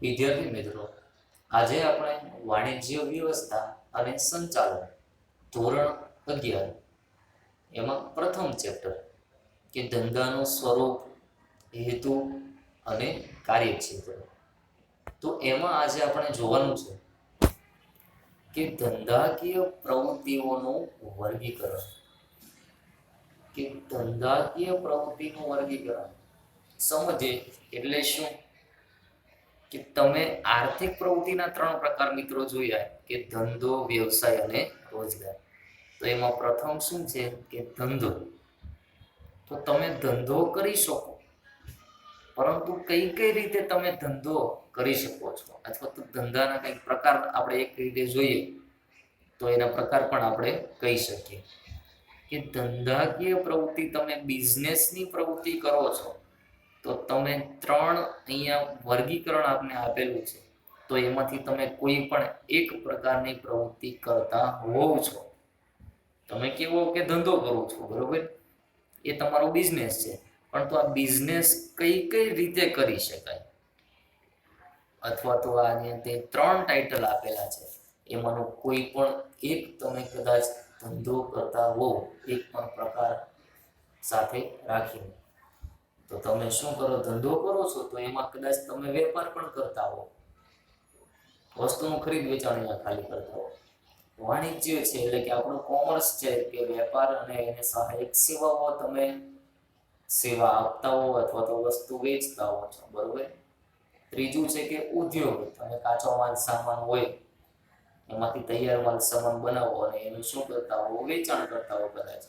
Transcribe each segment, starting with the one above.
વિદ્યાર્થી મિત્રો, આજે આપણે વાણિજ્ય વ્યવસ્થા અને સંચાલન ધોરણ 11 એમાં પ્રથમ ચેપ્ટર કે ધંધાનું સ્વરૂપ, હેતુ અને કાર્યક્ષેત્ર. તો એમાં આજે આપણે જોવાનું છે કે ધંધાકીય પ્રવૃત્તિઓનું વર્ગીકરણ. કે ધંધાકીય પ્રવૃત્તિનું વર્ગીકરણ સમજે એટલે શું? કે તમે આર્થિક પ્રવૃત્તિના 3 પ્રકાર મિત્રો જોયા કે ધંધો, વ્યવસાય અને રોજગાર. તો એમાં પ્રથમ શું છે કે ધંધો. તો તમે ધંધો કરી શકો, પરંતુ કઈ કઈ રીતે તમે ધંધો કરી શકો છો, અથવા તો ધંધાના કઈક પ્રકાર આપણે એક રીતે જોઈએ તો એના પ્રકાર પણ આપણે કહી શકીએ કે ધંધાકીય પ્રવૃત્તિ, તમે બિઝનેસની પ્રવૃત્તિ કરો છો તો તમે 3 અહીંયા વર્ગીકરણ આપને આપેલું છે. તો એમાંથી તમે કોઈ પણ એક પ્રકારની પ્રવૃત્તિ કરતા હોવ છો. તમે કેવો કે ધંધો કરો છો, બરોબર, એ તમારો બિઝનેસ છે, પરંતુ આ બિઝનેસ કઈ કઈ રીતે કરી શકાય, અથવા તો આને તે 3 ટાઇટલ આપેલા છે એમાંનો કોઈ પણ એક તમે કદાચ ધંધો કરતા હો, એક પણ પ્રકાર સાથે રાખીને, તો તમે શું કરો? ધંધો કરો છો તો એમાં કદાચ તમે વેપાર પણ કરતા હો, વસ્તુનું ખરીદ વેચાણ અહીંયા ખાલી કરતા હો. વાણિજ્ય છે એટલે કે આપણું કોમર્સ છે, કે વેપાર અને એને સહાયક સેવાઓ તમે સેવા આપતા હો અથવા તો વસ્તુ વેચતા હો છો, બરોબર. ત્રીજું છે કે ઉદ્યોગ, તમે કાચો માલ સામાન હોય એમાંથી તૈયાર માલ સામાન બનાવો અને એનું શું કરતા હો? વેચાણ કરતા હો કદાચ.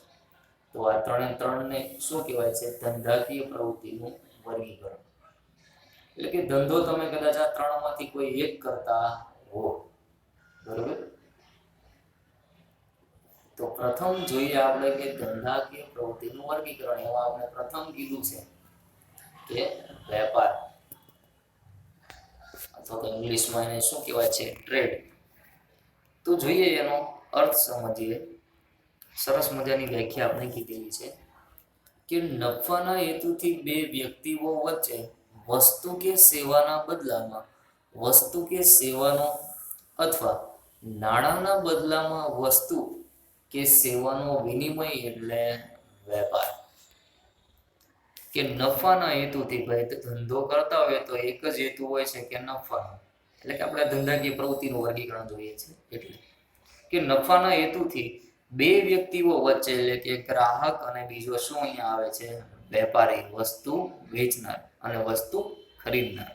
તો આ 3 ને શું કહેવાય છે? ધંધાકીય પ્રવૃત્તિનું વર્ગીકરણ. એટલે કે ધંધો તમે કદાચ આ 3 માંથી કોઈ એક કરતા હો, બરોબર. તો પ્રથમ જોઈએ આપણે કે ધંધાકીય પ્રવૃત્તિનું વર્ગીકરણ. એમાં આપણે પ્રથમ કીધું છે કે વેપાર, અથવા તો ઇંગ્લિશમાં એને શું કહેવાય છે? ટ્રેડ. તો જોઈએ એનો અર્થ સમજીએ. સરસ મજાની વ્યાખ્યા આપણે કીધેલી છે કે નફાના હેતુથી બે વ્યક્તિઓ વચ્ચે વસ્તુ કે સેવાના બદલામાં વસ્તુ કે સેવાનો અથવા નાણાંના બદલામાં વસ્તુ કે સેવાનો વિનિમય એટલે વેપાર. કે નફાના હેતુથી, ભાઈ ધંધો કરતા હોય તો એક જ હેતુ હોય છે કે નફાનો. એટલે કે આપણે ધંધાકીય પ્રવૃત્તિનું વર્ગીકરણ જોઈએ છે એટલે કે નફાના હેતુથી બે વ્યક્તિઓ વચ્ચે, એટલે કે ગ્રાહક અને બીજો શું અહીંયા આવે છે? વેપારી, વસ્તુ વેચનાર અને વસ્તુ ખરીદનાર.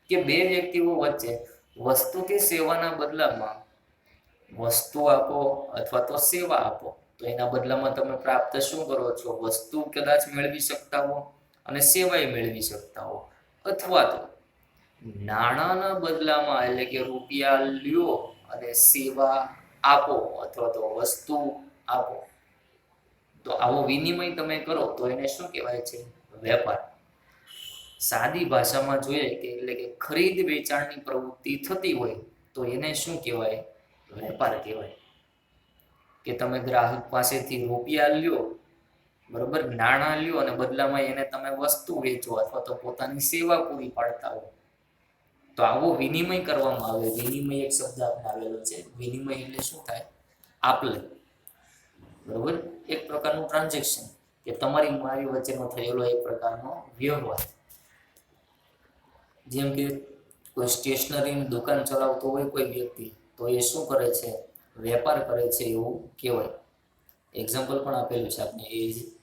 કે બે વ્યક્તિઓ વચ્ચે વસ્તુ કે સેવાના બદલામાં વસ્તુ આપો અથવા તો સેવા આપો, તો એના બદલામાં તમે પ્રાપ્ત શું કરો છો? વસ્તુ કદાચ મેળવી શકતા હો અને સેવાય મેળવી શકતા હો, અથવા તો નાણાંના બદલામાં, એટલે કે રૂપિયા લ્યો અને સેવા આપો અથવા તો વસ્તુ આપો. તો આવો વિનિમય તમે કરો તો એને શું કહેવાય છે? વેપાર. સાદી ભાષામાં જોઈએ કે એટલે કે ખરીદ વેચાણની પ્રવૃત્તિ થતી હોય તો એને શું કહેવાય? વેપાર કહેવાય. કે તમે ગ્રાહક પાસેથી રૂપિયા લ્યો, બરોબર, નાણાં લ્યો અને બદલામાં એને તમે વસ્તુ વેચો અથવા તો પોતાની સેવા પૂરી પાડતા હો, તો આવો વિનિમય કરવામાં આવે. વિનિમય એક શબ્દ આપણે આવેલો છે. વિનિમય એટલે શું થાય? આપલે, બરોબર. એક પ્રકારનું ટ્રાન્ઝેક્શન, કે તમારી મારી વચ્ચેનો થયેલો એક પ્રકારનો વ્યવહાર. જેમ કે કોઈ સ્ટેશનરીની દુકાન ચલાવતો હોય કોઈ વ્યક્તિ, તો એ શું કરે છે? વેપાર કરે છે એવું કહેવાય. એક્ઝામ્પલ પણ આપેલું છે આપણે એ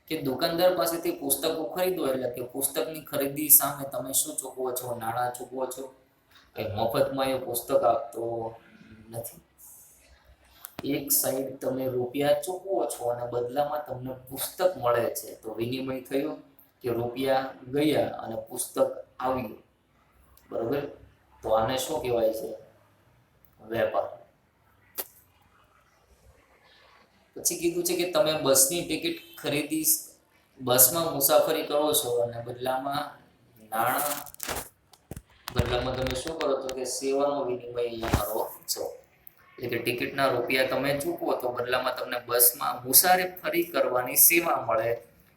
કે દુકાનદાર પાસેથી પુસ્તકો ખરીદો એટલે કે પુસ્તકની ખરીદી સામે તમે શું ચૂકવો છો? નાણાં ચૂકવો છો. કંઈ મફતમાં એ પુસ્તક આપતો નથી. એક સાઈડ તમે રૂપિયા ચૂકવો છો અને બદલામાં તમને પુસ્તક મળે છે, તો વિનિમય થયો કે રૂપિયા ગયા અને પુસ્તક આવ્યું, બરોબર. તો આને શું કહેવાય છે? વેપાર. પછી કીધું છે કે તમે બસની ટિકિટ ખરીદી, બસમાં મુસાફરી કરો છો અને બદલામાં તમે શું કરો છો? કે સેવાનો વિનિમય અહીંયા કરો છો. એટલે કે ટિકિટના રૂપિયા તમે ચૂકવો તો બદલામાં તમને બસમાં મુસાફરી કરવાની સેવા મળે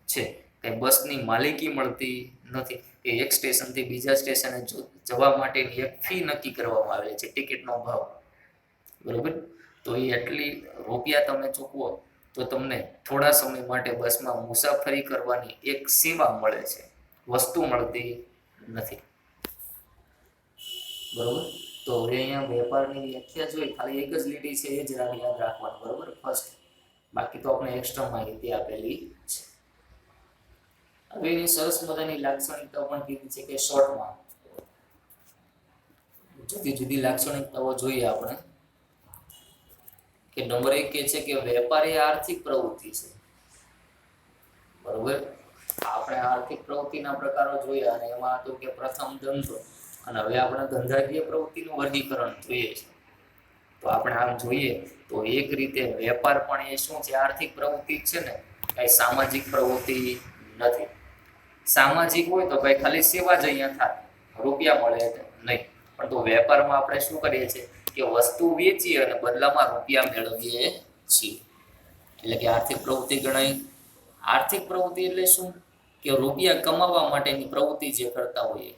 છે. કઈ બસની માલિકી મળતી નથી, કે એક સ્ટેશનથી બીજા સ્ટેશને જવા માટેની એક ફી નક્કી કરવામાં આવેલી છે, ટિકિટનો ભાવ, બરોબર. તો એ એટલી રૂપિયા તમે ચૂકવો તો તમને થોડા સમય માટે બસમાં મુસાફરી કરવાની એક સેવા મળે છે, વસ્તુ મળતી નથી, બરોબર. તો હવે અહીંયા વેપારની વ્યાખ્યા જોઈ, ખાલી એક જ લીટી છે એ જ યાદ રાખવાનું, બરોબર, ફર્સ્ટ. બાકી તો આપણે એક્સ્ટ્રા માહિતી આપેલી છે. હવે એની સરસ મજાની લાક્ષણિકતાઓ પણ કીધી છે કે શોર્ટમાં જુદી જુદી લાક્ષણિકતાઓ જોઈએ આપણે. કે નંબર 1 કે છે કે વેપાર એ આર્થિક પ્રવૃત્તિ છે, બરોબર. આપણે આર્થિક પ્રવૃત્તિના પ્રકારો જોયા અને એમાં હતું કે પ્રથમ ધંધો, અને હવે આપણે ધંધાકીય પ્રવૃત્તિનું વર્ગીકરણ જોઈએ છે. તો આપણે આમ જોઈએ તો એક રીતે વેપાર પણ એ શું છે, આર્થિક પ્રવૃત્તિ જ છે ને, કઈ સામાજિક પ્રવૃત્તિ નથી. સામાજિક હોય તો ભાઈ ખાલી સેવા જ અહીંયા થાય, રૂપિયા મળે નહીં. પણ તો વેપારમાં આપણે શું કરીએ છીએ કે વસ્તુ વેચીએ અને બદલામાં રૂપિયા મેળવીએ છીએ, એટલે કે આર્થિક પ્રવૃત્તિ ગણાય. આર્થિક પ્રવૃત્તિ એટલે શું, કે રૂપિયા કમાવા માટેની પ્રવૃત્તિ જે કરતા હોઈએ,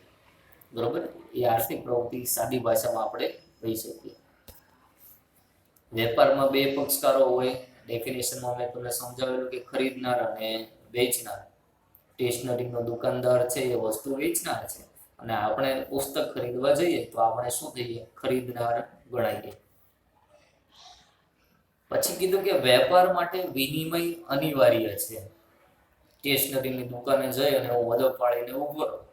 બરોબર, એ આર્થિક પ્રવૃત્તિ સાદી ભાષામાં આપણે કહી શકીએ. વેપારમાં બે પક્ષકારો હોય, ડેફિનેશનમાં મેં તમને સમજાવેલું કે ખરીદનાર અને વેચનાર. સ્ટેશનરીનો દુકાનદાર છે એ વસ્તુ વેચનાર છે, અને આપણે પુસ્તક ખરીદવા જઈએ તો આપણે શું થઈએ, ખરીદનાર ગણાઈએ. પછી કીધું કે વેપાર માટે વિનિમય અનિવાર્ય છે. સ્ટેશનરીની દુકાને જઈ અને હું વધો પાડીને ઊભો રહું,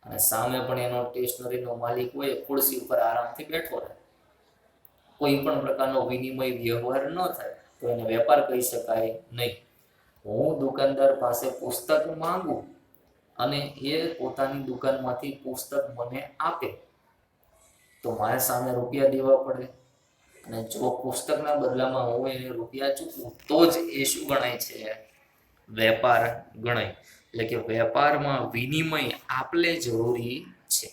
અને સામે પણ એનો સ્ટેશનરીનો માલિક હોય ખુરશી ઉપર આરામથી બેઠો રહે, કોઈ પણ પ્રકારનો વિનિમય વ્યવહાર ન થાય તો એને વેપાર કહી શકાય નહીં. હું દુકાનદાર પાસે પુસ્તક માંગુ અને એ પોતાની દુકાનમાંથી પુસ્તક મને આપે તો મારે સામે રૂપિયા દેવા પડે, અને જો પુસ્તકના બદલામાં હું એને રૂપિયા ચૂકવું તો જ એ શું ગણાય છે, વેપાર ગણાય. એટલે કે વેપારમાં વિનિમય આપલે જરૂરી છે.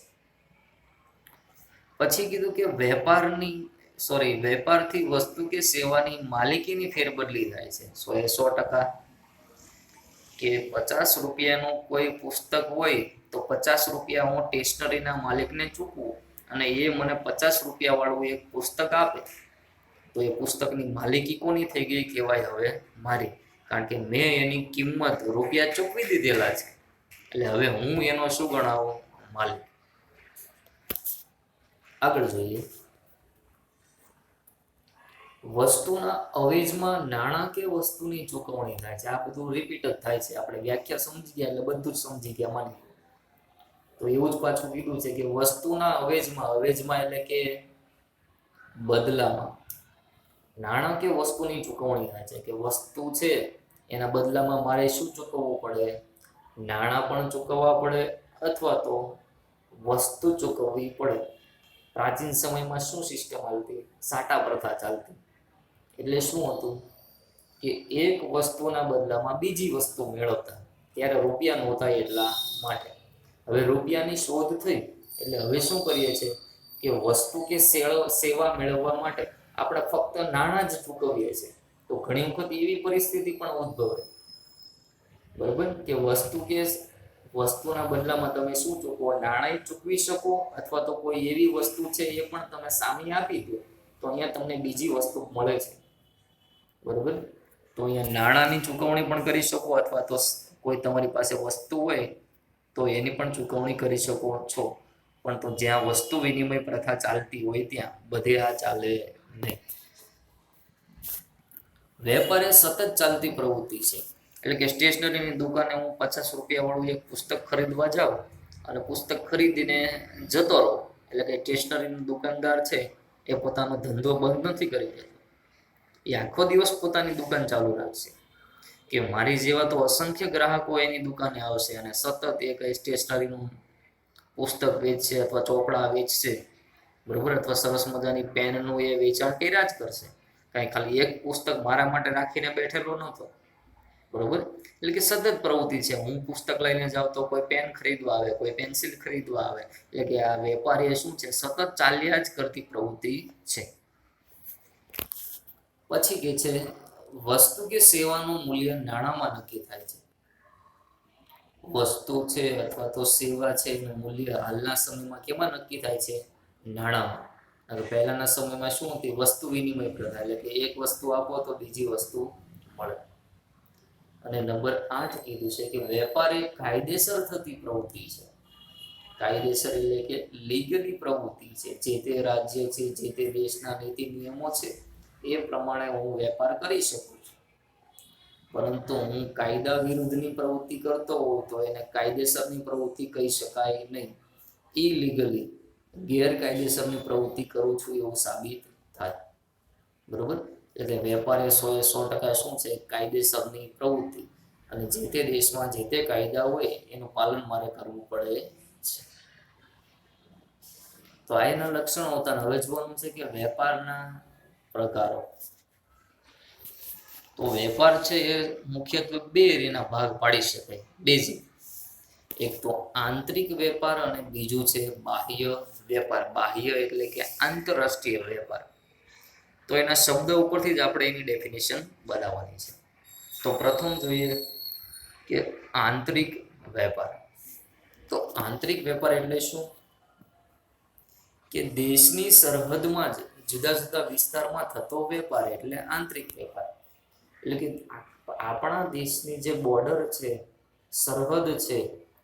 પછી કીધું કે વેપારથી વસ્તુ કે સેવાની માલિકીની ફેરબદલી થાય છે. 100% કે 50 રૂપિયાનું કોઈ પુસ્તક હોય તો 50 રૂપિયા હું સ્ટેશનરીના માલિકને ચૂકવું અને એ મને 50 રૂપિયા વાળું એક પુસ્તક આપે તો એ પુસ્તકની માલિકી કોની થઈ ગઈ કહેવાય, હવે મારી, કારણ કે મેં એની કિંમત રૂપિયા ચૂકવી દીધેલા છે, એટલે હવે હું એનો શું ગણાવું, માલિક. આગળ જોઈએ, વસ્તુના અવેજમાં નાણાં કે વસ્તુની ચૂકવણી થાય છે. આ બધું રિપીટ જ થાય છે, આપણે વ્યાખ્યા સમજી ગયા એટલે બધું જ સમજી ગયા માની. તો એવું જ પાછું કીધું છે કે વસ્તુના અવેજમાં એટલે કે બદલામાં નાણાં કે વસ્તુની ચૂકવણી થાય છે, કે વસ્તુ છે એના બદલામાં મારે શું ચૂકવવું પડે, નાણાં પણ ચૂકવવા પડે અથવા તો વસ્તુ ચૂકવવી પડે. પ્રાચીન સમયમાં શું સિસ્ટમ ચાલતી, સાટા પ્રથા ચાલતી. એટલે શું હતું કે એક વસ્તુના બદલામાં બીજી વસ્તુ મેળવતા, ત્યારે રૂપિયા નહોતા એટલા માટે. હવે રૂપિયાની શોધ થઈ એટલે હવે શું કરીએ છીએ કે વસ્તુ કે સેવા મેળવવા માટે આપણે ફક્ત નાણાં જ ચૂકવીએ છીએ. તો ઘણી વખત એવી પરિસ્થિતિ પણ ઉદ્ભવે, બરોબર, કે વસ્તુના બદલામાં તમે શું ચૂકવો, નાણાં ચૂકવી શકો અથવા તો કોઈ એવી વસ્તુ છે એ પણ તમે સામે આપી દો તો અહીંયા તમને બીજી વસ્તુ મળે છે, બરોબર. તો અહીંયા નાણાંની ચૂકવણી પણ કરી શકો અથવા તો કોઈ તમારી પાસે વસ્તુ હોય તો એની પણ ચૂકવણી કરી શકો છો. પણ તો જ્યાં વસ્તુ વિનિમય પ્રથા ચાલતી હોય ત્યાં બધે આ ચાલે નહીં. વેપાર એ સતત ચાલતી પ્રવૃત્તિ છે, એટલે કે સ્ટેશનરીની દુકાને હું 50 રૂપિયા વાળું એક પુસ્તક ખરીદવા જાઉં અને પુસ્તક ખરીદીને જતો રહો, એટલે કે સ્ટેશનરીનો દુકાનદાર છે એ પોતાનો ધંધો બંધ નથી કરી દેતો, એ આખો દિવસ પોતાની દુકાન ચાલુ રાખશે. કે મારી જેવા તો અસંખ્ય ગ્રાહકો એની દુકાને આવશે અને સતત એ કઈ સ્ટેશનરીનું પુસ્તક વેચશે અથવા ચોપડા વેચશે, બરોબર, અથવા સરસ મજાની પેનનું એ વેચાણ કર્યા જ કરશે. કાંઈ ખાલી એક પુસ્તક મારા માટે રાખીને બેઠેલો નહોતો, બરોબર. એટલે કે સતત પ્રવૃત્તિ છે. હું પુસ્તક લઈને જાઉં તો કોઈ પેન ખરીદવા આવે, કોઈ પેન્સિલ ખરીદવા આવે, એટલે કે આ વેપારી શું છે, સતત ચાલ્યા જ કરતી પ્રવૃત્તિ છે. પછી કે છે વસ્તુ કે સેવાનું મૂલ્ય નાણાંમાં નક્કી થાય છે. વસ્તુ છે અથવા તો સેવા છે એનું મૂલ્ય હાલના સમયમાં કેમાં નક્કી થાય છે? નાણાંમાં. અને પહેલાના સમયમાં શું હતી? વસ્તુ વિનિમય પ્રથા, એટલે કે એક વસ્તુ આપો તો બીજી વસ્તુ મળે. અને નંબર 8 કીધું છે કે વેપાર એ કાયદેસર થતી પ્રવૃત્તિ છે. કાયદેસર એટલે કે લીગલી પ્રવૃત્તિ છે. જે તે રાજ્ય છે, જે તે દેશના નીતિ નિયમો છે એ પ્રમાણે હું વેપાર કરી શકું છું. પરંતુ હું કાયદા વિરુદ્ધની પ્રવૃત્તિ કરતો હોઉં તો એને કાયદેસરની પ્રવૃત્તિ કહી શકાય નહીં. ઇલીગલી, ગેરકાયદેસરની પ્રવૃત્તિ કરું છું એવું સાબિત થાય. બરોબર? એટલે વેપાર એ 100% શું છે? કાયદેસરની પ્રવૃત્તિ. અને જે તે દેશમાં જે તે કાયદા હોય એનું પાલન મારે કરવું પડે છે. તો આ એના લક્ષણો હતા. હવે જોવાનું છે કે વેપારના પ્રકારો. તો વેપાર છે એ મુખ્યત્વે બે એના ભાગ પાડી શકાય. બેઝિક, એક તો આંતરિક વેપાર અને બીજું છે બાહ્ય વેપાર. બાહ્ય એટલે કે આંતરરાષ્ટ્રીય વેપાર. તો એના શબ્દ ઉપરથી જ આપણે એની ડેફિનેશન બનાવવાની છે. તો પ્રથમ જોઈએ કે આંતરિક વેપાર. તો આંતરિક વેપાર એટલે શું? કે દેશની સરહદમાં જ જુદા જુદા વિસ્તારમાં થતો વેપાર એટલે આંતરિક વેપાર. એટલે કે આપણા દેશની જે બોર્ડર છે, સરહદ છે,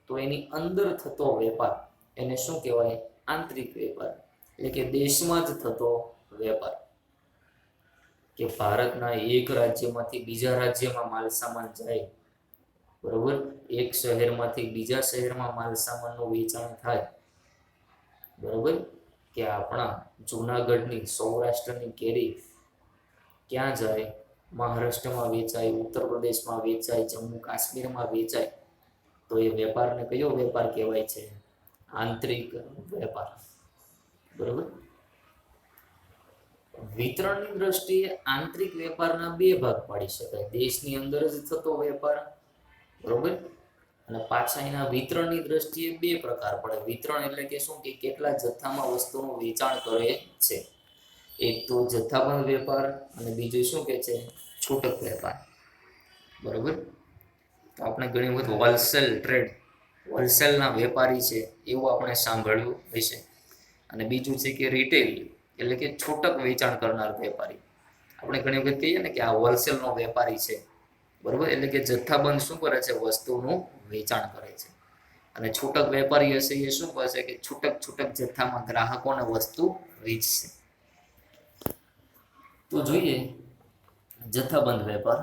તો એની અંદર થતો વેપાર એને શું કહેવાય? આંતરિક વેપાર. એટલે કે દેશમાં જ થતો વેપાર. કે ભારતના એક રાજ્યમાંથી બીજા રાજ્યમાં માલ સામાન જાય, બરોબર? એક શહેરમાંથી બીજા શહેરમાં માલ સામાનનું વેચાણ થાય, બરોબર? કે આપણા જૂનાગઢની, સૌરાષ્ટ્રની કેરી ક્યાં જાય? મહારાષ્ટ્રમાં વેચાય, ઉત્તર પ્રદેશમાં વેચાય, જમ્મુ કાશ્મીરમાં વેચાય. તો એ વેપારને કયો વેપાર કહેવાય છે? આંતરિક વેપાર. બરોબર? વિતરણની દ્રષ્ટિએ આંતરિક વેપારના બે ભાગ પાડી શકાય. દેશની અંદર જ થતો વેપાર, બરોબર? અને પાછા એના વિતરણની દ્રષ્ટિએ બે પ્રકાર પડે. વિતરણ એટલે કે શું? કે કેટલા જથ્થામાં વસ્તુનું વેચાણ કરે છે. એક તો જથ્થાબંધ વેપાર અને બીજું શું કે છે? છૂટક વેપાર. બરોબર? તો આપણે ઘણી વખત હોલસેલ ટ્રેડ, હોલસેલના વેપારી છે એવું આપણે સાંભળ્યું હશે. અને બીજું છે કે રિટેલ, એટલે કે છૂટક વેચાણ કરનાર વેપારી. આપણે ઘણી વખત કહીએ ને કે આ હોલસેલનો વેપારી છે, બરોબર? એટલે કે જથ્થાબંધ શું કરે છે? વસ્તુનું વેચાણ કરે છે. અને છૂટક વેપારી હશે એ શું કરશે? કે છૂટક છૂટક જથ્થામાં ગ્રાહકોને વસ્તુ વેચશે. તો જોઈએ જથ્થાબંધ વેપાર.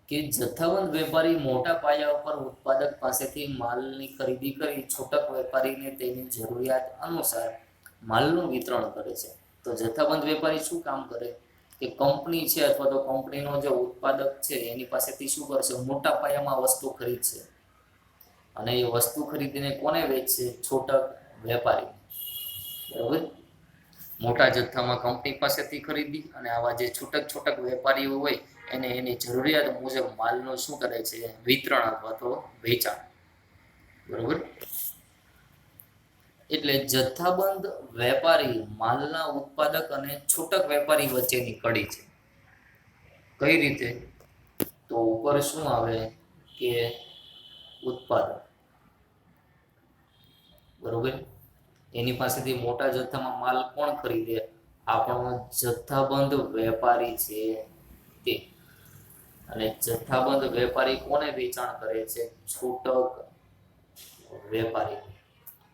કે જથ્થાબંધ વેપારી મોટા પાયા ઉપર ઉત્પાદક પાસેથી માલની ખરીદી કરી છૂટક વેપારીને તેની જરૂરિયાત અનુસાર માલનું વિતરણ કરે છે. તો જથ્થાબંધ વેપારી શું કામ કરે? કે કંપની છે અથવા તો કંપનીનો જે ઉત્પાદક છે એની પાસેથી શું કરશે? મોટા પાયામાં વસ્તુ ખરીદશે. અને એ વસ્તુ ખરીદીને કોને વેચશે? છૂટક વેપારી. બરોબર? મોટા જથ્થામાં કંપની પાસેથી ખરીદી અને આવા જે છૂટક છૂટક વેપારીઓ હોય એને એની જરૂરિયાત મુજબ માલનું શું કરે છે? વિતરણ અથવા તો વેચાણ. બરોબર? એટલે જથ્થાબંધ વેપારી માલના ઉત્પાદક અને છૂટક વેપારી વચ્ચેની કડી છે. કઈ રીતે? તો ઉપર શું આવે કે ઉત્પાદક, બરોબર? એની પાસેથી મોટા જથ્થામાં માલ કોણ ખરીદે? આપણો જથ્થાબંધ વેપારી છે તે. અને જથ્થાબંધ વેપારી કોને વેચાણ કરે છે? છૂટક વેપારી.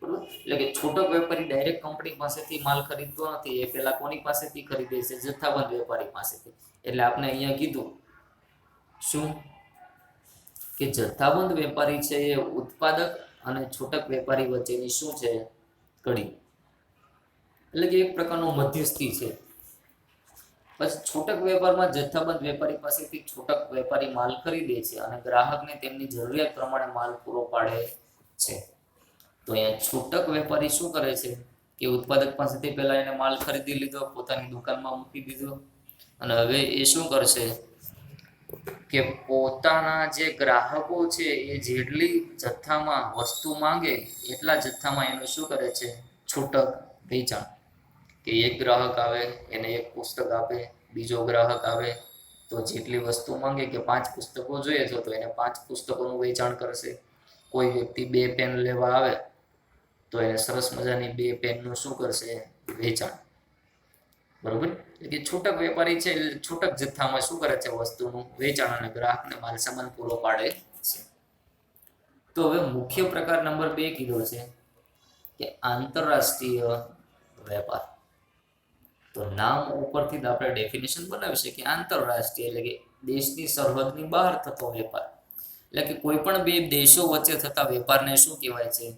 બરોબર? એટલે કે છૂટક વેપારી ડાયરેક્ટ કંપની પાસેથી માલ ખરીદતો નથી. એ પેલા કોની પાસેથી ખરીદે છે? જથ્થાબંધ વેપારી પાસેથી. એટલે આપણે અહીંયા કીધું શું? કે જથ્થાબંધ વેપારી છે એ ઉત્પાદક અને છૂટક વેપારી વચ્ચેની શું છે? કડી. એટલે કે એક પ્રકારનો મધ્યસ્થી છે. પછી છૂટક વેપારમાં જથ્થાબંધ વેપારી પાસેથી છૂટક વેપારી માલ ખરીદે છે અને ગ્રાહકને તેમની જરૂરિયાત પ્રમાણે માલ પૂરો પાડે છે. તો અહીંયા છૂટક વેપારી શું કરે છે? કે ઉત્પાદક પાસેથી પહેલા એને માલ ખરીદી લીધો, પોતાની દુકાનમાં મૂકી દીધો, અને હવે એ શું કરશે? કે પોતાના જે ગ્રાહકો છે એ જેટલી જથ્થામાં વસ્તુ માંગે એટલા જથ્થામાં એનું શું કરે છે? છૂટક વેચાણ. કે એક ગ્રાહક આવે એને એક પુસ્તક આપે, બીજો ગ્રાહક આવે તો જેટલી વસ્તુ માંગે કે 5 પુસ્તકો જોઈએ છે તો એને 5 પુસ્તકોનું વેચાણ કરશે. કોઈ વ્યક્તિ 2 પેન લેવા આવે તો એને સરસ મજાની 2 પેનનું શું કરશે? વેચાણ. બરોબર. એટલે કે છૂટક વેપારી છે એટલે છૂટક જથ્થામાં શું કરે છે? વસ્તુનું વેચાણ અને ગ્રાહકને માલ સામાન પૂરો પાડે છે. તો હવે મુખ્ય પ્રકાર નંબર 2 કીધો છે કે આંતરરાષ્ટ્રીય વેપાર. તો નામ ઉપરથી જ આપણે ડેફિનેશન બનાવી શકીએ. આંતરરાષ્ટ્રીય એટલે કે દેશની સરહદની બહાર થતો વેપાર. એટલે કે કોઈ પણ 2 દેશો વચ્ચે થતા વેપારને શું કહેવાય છે?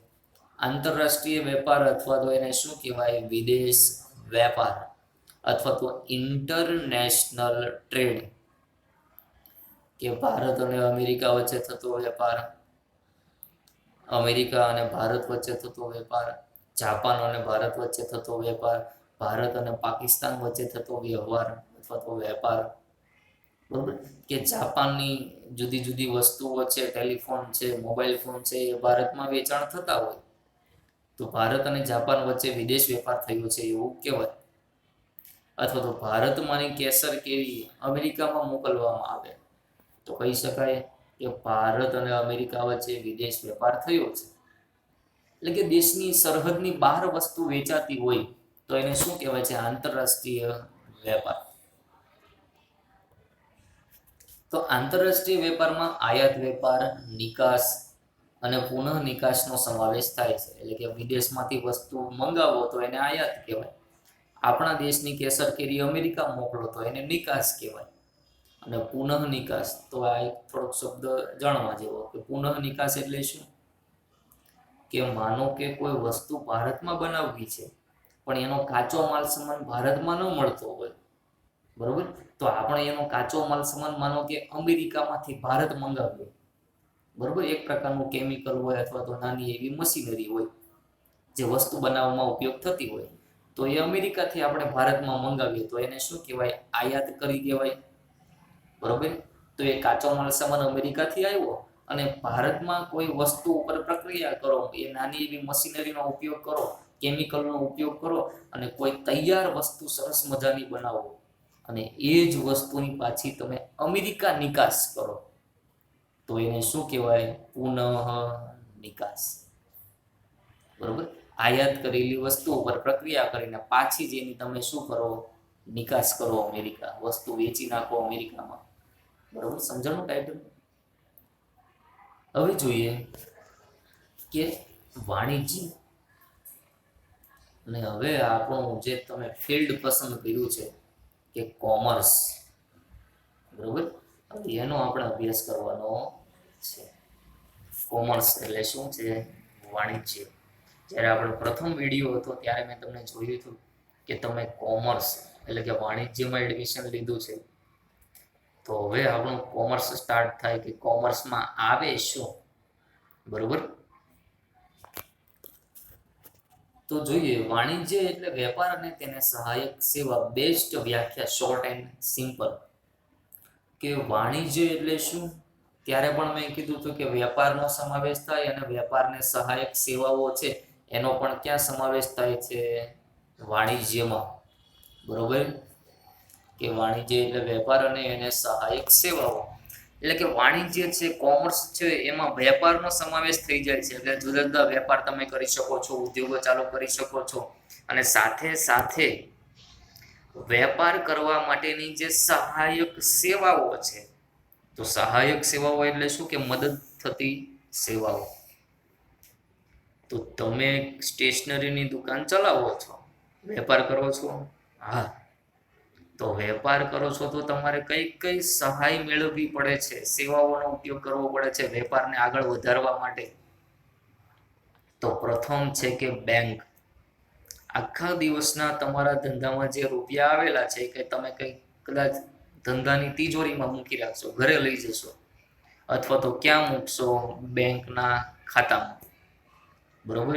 આંતરરાષ્ટ્રીય વેપાર, અથવા તો એને શું કહેવાય? વિદેશ વેપાર, અથવા તો ઇન્ટરનેશનલ ટ્રેડ. કે ભારત અને અમેરિકા વચ્ચે થતો વેપાર, અમેરિકા અને ભારત વચ્ચે થતો વેપાર, જાપાન અને ભારત વચ્ચે થતો વેપાર, ભારત અને પાકિસ્તાન વચ્ચે થતો વ્યવહાર અથવા તો વેપાર. બરોબર. કે જાપાનની જુદી જુદી વસ્તુઓ છે, ટેલિફોન છે, મોબાઈલ ફોન છે, એ ભારતમાં વેચાણ થતા હોય તો ભારત અને જાપાન વચ્ચે વિદેશ વેપાર થયો છે એવું કહેવાય. અથવા તો ભારતમાંની કેસર કેરી અમેરિકામાં મોકલવામાં આવે તો કહી શકાય કે ભારત અને અમેરિકા વચ્ચે વિદેશ વેપાર થયો છે. એટલે કે દેશની સરહદની બહાર વસ્તુ વેચાતી હોય તો એને શું કહેવાય છે? આંતરરાષ્ટ્રીય વેપાર. તો આંતરરાષ્ટ્રીય વેપારમાં આયાત વેપાર, નિકાસ અને પુનઃ નિકાસનો સમાવેશ થાય છે. એટલે કે વિદેશમાંથી વસ્તુ મંગાવો તો એને આયાત કહેવાય. આપણા દેશની કેસર કેરી અમેરિકા મોકલો તો એને નિકાસ કહેવાય. અને પુનઃ નિકાસ, તો આ એક થોડોક શબ્દ જાણવા જેવો કે પુનઃ નિકાસ એટલે શું? કે માનો કે કોઈ વસ્તુ ભારતમાં બનાવવી છે પણ એનો કાચો માલ સામાન ભારતમાં ન મળતો હોય. બરોબર. તો આપણે એનો કાચો માલ સામાન માનો કે અમેરિકામાંથી ભારત મંગાવ્યો. બરોબર. એક પ્રકારનું કેમિકલ હોય અથવા તો નાની એવી મશીનરી હોય જે વસ્તુ બનાવવામાં ઉપયોગ થતી હોય, તો એ અમેરિકાથી આપણે ભારતમાં મંગાવીએ તો એને શું કહેવાય? આયાત કરી કહેવાય. બરોબર. તો એ કાચો માલ સામાન અમેરિકાથી આવ્યો અને ભારતમાં કોઈ વસ્તુ ઉપર પ્રક્રિયા કરો, એ નાની એવી મશીનરીનો ઉપયોગ કરો, કેમિકલનો ઉપયોગ કરો અને કોઈ તૈયાર વસ્તુ સરસ મજાની બનાવો અને એ જ વસ્તુની પાછી તમે અમેરિકા નિકાસ કરો તો એને શું કહેવાય? પુનઃ નિકાસ. બરોબર. આયાત કરેલી વસ્તુ ઉપર પ્રક્રિયા કરીને પાછી જ એની તમે શું કરો? નિકાસ કરો અમેરિકા, વસ્તુ વેચી નાખો અમેરિકામાં. બરોબર. સમજણું ટાઈટલ? હવે જોઈએ કે વાણિજ્ય. અને હવે આપણું જે તમે ફિલ્ડ પસંદ કર્યું છે કે કોમર્સ, બરોબર, હવે એનો આપણે અભ્યાસ કરવાનો છે. કોમર્સ એટલે શું છે? વાણિજ્ય. જ્યારે આપણો પ્રથમ વિડીયો હતો ત્યારે મેં તમને જોયું હતું કે તમે કોમર્સ એટલે કે વાણિજ્યમાં એડમિશન લીધું છે. તો હવે આપણું કોમર્સ સ્ટાર્ટ થાય કે કોમર્સમાં આવે શું. બરોબર. તો જોઈએ, વાણિજ્ય એટલે વેપાર અને તેને સહાયક સેવા. બેસ્ટ વ્યાખ્યા, શોર્ટ એન્ડ સિમ્પલ, કે વાણિજ્ય એટલે શું? ત્યારે પણ મેં કીધું હતું કે વેપારનો સમાવેશ થાય અને વેપારને સહાયક સેવાઓ છે એનો પણ ક્યાં સમાવેશ થાય છે? વાણિજ્યમાં. બરોબર. કે વાણિજ્ય એટલે વેપાર અને એને સહાયક સેવાઓ. એટલે કે વાણિજ્ય છે, કોમર્સ છે, એમાં વેપારનો સમાવેશ થઈ જાય છે. એટલે જુદા જુદા વેપાર તમે કરી શકો છો, ઉદ્યોગો ચાલુ કરી શકો છો અને સાથે સાથે વેપાર કરવા માટેની જે સહાયક સેવાઓ છે, તો સહાયક સેવાઓ એટલે શું? કે મદદ થતી સેવાઓ. તો તમે સ્ટેશનરીની દુકાન ચલાવો છો, વેપાર કરો છો. હા, તો વેપાર કરો છો તો તમારે કઈ કઈ સહાય મેળવવી પડે છે, સેવાઓનો ઉપયોગ કરવો પડે છે વેપારને આગળ વધારવા માટે? તો પ્રથમ છે કે બેંક. આખા દિવસના તમારા ધંધામાં જે રૂપિયા આવેલા છે કે તમે કંઈ કદાચ ધંધાની તિજોરીમાં મૂકી રાખશો, ઘરે લઈ જશો, અથવા તો ક્યાં મૂકશો? બેંકના ખાતામાં. બરોબર.